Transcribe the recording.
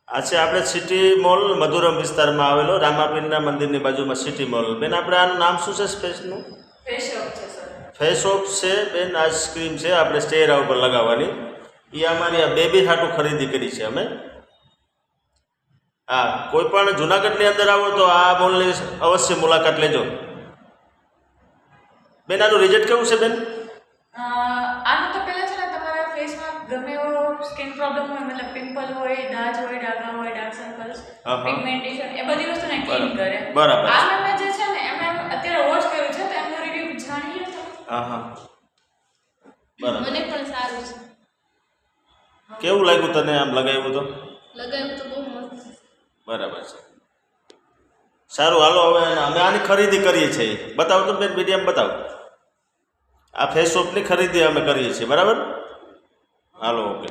આ છે આપણે સિટી મોલ મધુરમ વિસ્તારમાં આવેલો રામાપીરના મંદિરની બાજુમાં સિટી મોલ. બેન આપણે આનું નામ શું છે સ્પેસનું? ફેસ શોપ છે સર. ફેસ ઓફ છે બેન. આઈસ્ક્રીમ છે આપણે ચહેરા ઉપર લગાવવાની. એ અમારી આ બેબી હાટું ખરીદી કરી છે અમે. હા, કોઈ પણ જુનાગઢની અંદર આવો તો આ મોલની અવશ્ય મુલાકાત લેજો. બેન આનું રિઝલ્ટ કેવું છે બેન? આનું તો પહેલા છે ને તમારા ફેસમાં ગમે એવો સ્કિન પ્રોબ્લેમ હોય, મતલબ પિમ્પલ હોય, દાજ હોય, ડાઘા હોય, ડાર્ક સર્કલ્સ, પિગમેન્ટેશન, એ બધી વસ્તુને ક્લીન કરે. બરાબર. આ મેં જે છે ને એમને અત્યારે વોશ કર્યું છે તો એમનો રિવ્યુ જાણી લો તમે. હા, બરાબર. મને પણ સારું છે. કેવું લાગ્યું તને આમ લગાવ્યું તો? લગાવ્યું તો બહુ મસ્ત. બરાબર છે. સારું, હાલો હવે અમે આની ખરીદી કરીએ છીએ. બતાવો તો બેન, મીડિયમ બતાવો. આ ફેસ શોપની ખરીદી અમે કરીએ છીએ. બરાબર, હાલો, ઓકે.